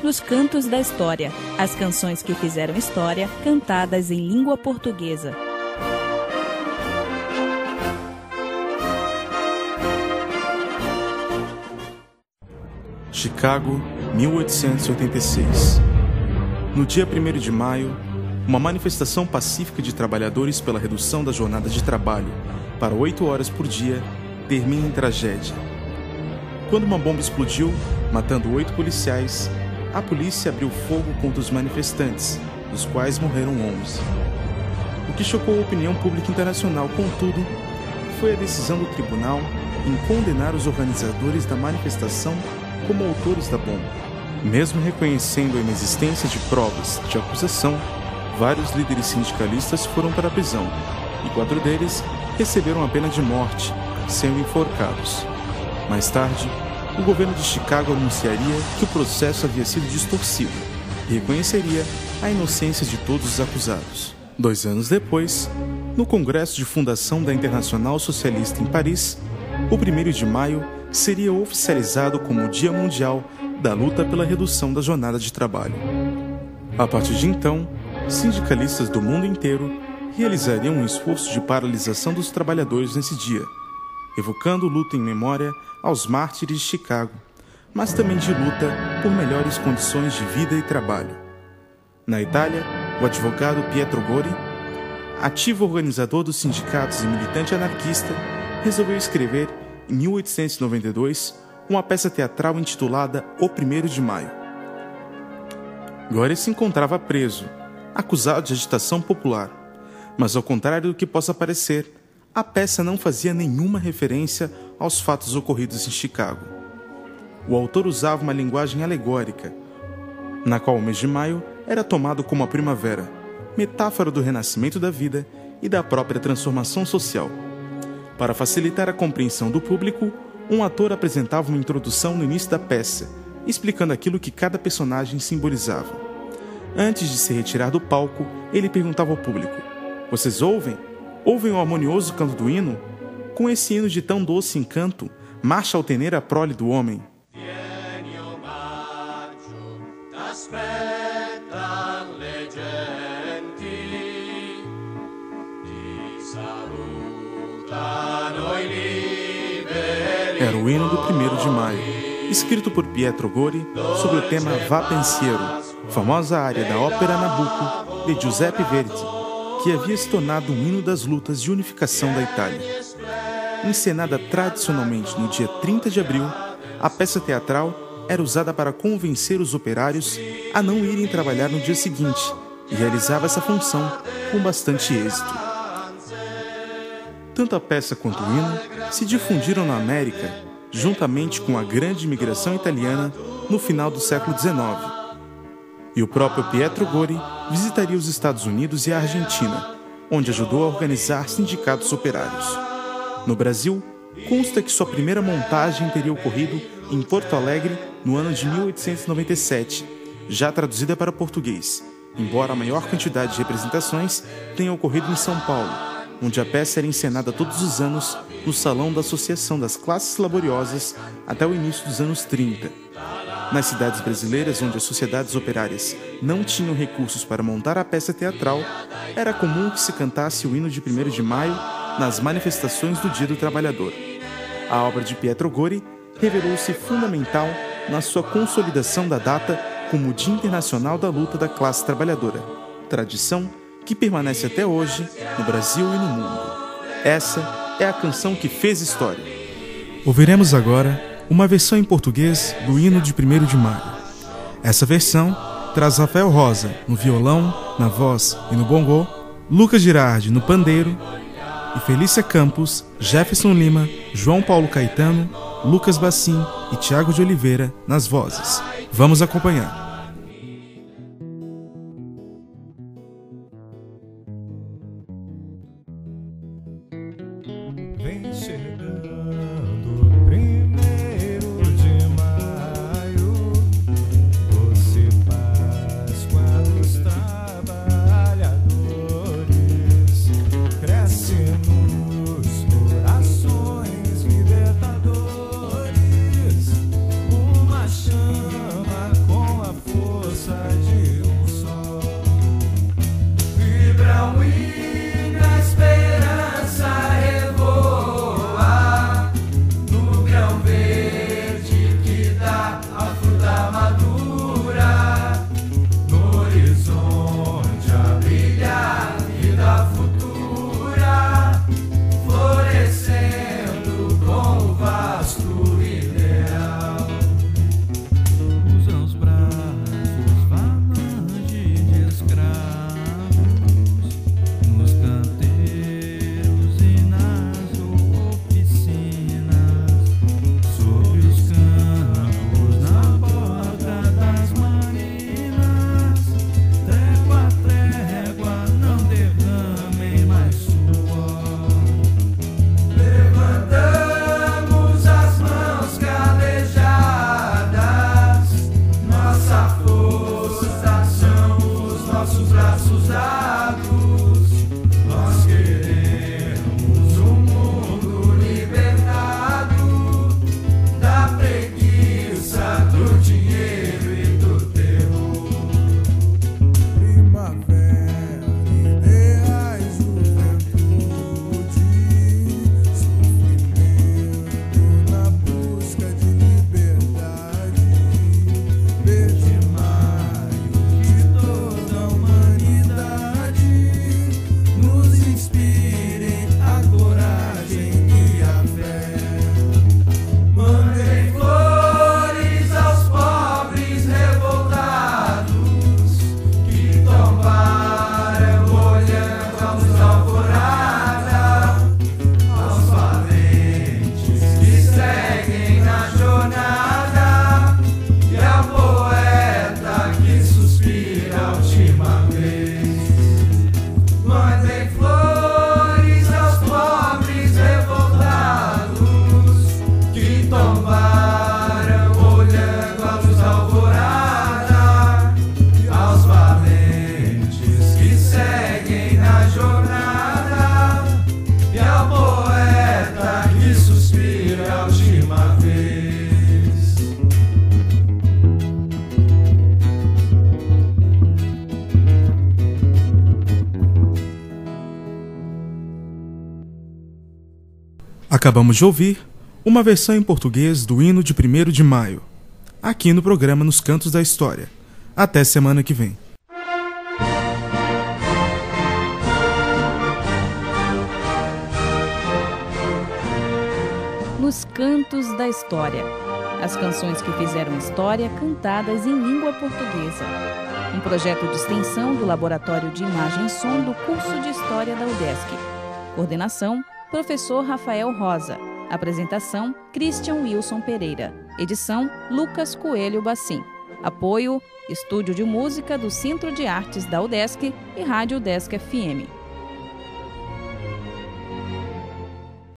Nos Cantos da História, as canções que fizeram história, cantadas em língua portuguesa. Chicago, 1886. No dia 1º de maio, uma manifestação pacífica de trabalhadores pela redução da jornada de trabalho para 8 horas por dia termina em tragédia. Quando uma bomba explodiu, matando 8 policiais, a polícia abriu fogo contra os manifestantes, dos quais morreram 11. O que chocou a opinião pública internacional, contudo, foi a decisão do tribunal em condenar os organizadores da manifestação como autores da bomba. Mesmo reconhecendo a inexistência de provas de acusação, vários líderes sindicalistas foram para a prisão, e 4 deles receberam a pena de morte, sendo enforcados. Mais tarde, o governo de Chicago anunciaria que o processo havia sido distorcido e reconheceria a inocência de todos os acusados. 2 anos depois, no Congresso de Fundação da Internacional Socialista em Paris, o 1º de maio seria oficializado como o Dia Mundial da Luta pela Redução da Jornada de Trabalho. A partir de então, sindicalistas do mundo inteiro realizariam um esforço de paralisação dos trabalhadores nesse dia, evocando luta em memória aos mártires de Chicago, mas também de luta por melhores condições de vida e trabalho. Na Itália, o advogado Pietro Gori, ativo organizador dos sindicatos e militante anarquista, resolveu escrever, em 1892, uma peça teatral intitulada O 1º de Maio. Gori se encontrava preso, acusado de agitação popular, mas ao contrário do que possa parecer, a peça não fazia nenhuma referência aos fatos ocorridos em Chicago. O autor usava uma linguagem alegórica, na qual o mês de maio era tomado como a primavera, metáfora do renascimento da vida e da própria transformação social. Para facilitar a compreensão do público, um ator apresentava uma introdução no início da peça, explicando aquilo que cada personagem simbolizava. Antes de se retirar do palco, ele perguntava ao público: "Vocês ouvem? Ouvem o harmonioso canto do hino? Com esse hino de tão doce encanto, marcha a alteneira a prole do homem." Era o hino do 1º de maio, escrito por Pietro Gori sobre o tema Va Pensiero, famosa área da ópera Nabucco de Giuseppe Verdi, que havia se tornado um hino das lutas de unificação da Itália. Encenada tradicionalmente no dia 30 de abril, a peça teatral era usada para convencer os operários a não irem trabalhar no dia seguinte e realizava essa função com bastante êxito. Tanto a peça quanto o hino se difundiram na América, juntamente com a grande imigração italiana no final do século XIX. E o próprio Pietro Gori visitaria os Estados Unidos e a Argentina, onde ajudou a organizar sindicatos operários. No Brasil, consta que sua primeira montagem teria ocorrido em Porto Alegre no ano de 1897, já traduzida para português, embora a maior quantidade de representações tenha ocorrido em São Paulo, onde a peça era encenada todos os anos no Salão da Associação das Classes Laboriosas até o início dos anos 30. Nas cidades brasileiras onde as sociedades operárias não tinham recursos para montar a peça teatral, era comum que se cantasse o hino de 1º de maio nas manifestações do Dia do Trabalhador. A obra de Pietro Gori revelou-se fundamental na sua consolidação da data como o Dia Internacional da Luta da Classe Trabalhadora, tradição que permanece até hoje no Brasil e no mundo. Essa é a canção que fez história. Ouviremos agora uma versão em português do hino de 1º de maio. Essa versão traz Rafael Rosa no violão, na voz e no bongô, Lucas Girardi no pandeiro e Felícia Campos, Jefferson Lima, João Paulo Caetano, Lucas Bacim e Tiago de Oliveira nas vozes. Vamos acompanhar. Vem chegando 1º de maio, doce Páscoa dos trabalhadores, cresce nos corações libertadores. Acabamos de ouvir uma versão em português do hino de 1º de maio, aqui no programa Nos Cantos da História. Até semana que vem. Nos Cantos da História. As canções que fizeram história cantadas em língua portuguesa. Um projeto de extensão do Laboratório de Imagem e Som do curso de História da UDESC. Coordenação, professor Rafael Rosa. Apresentação, Christian Wilson Pereira. Edição, Lucas Coelho Bacim. Apoio, Estúdio de Música do Centro de Artes da UDESC e Rádio UDESC FM.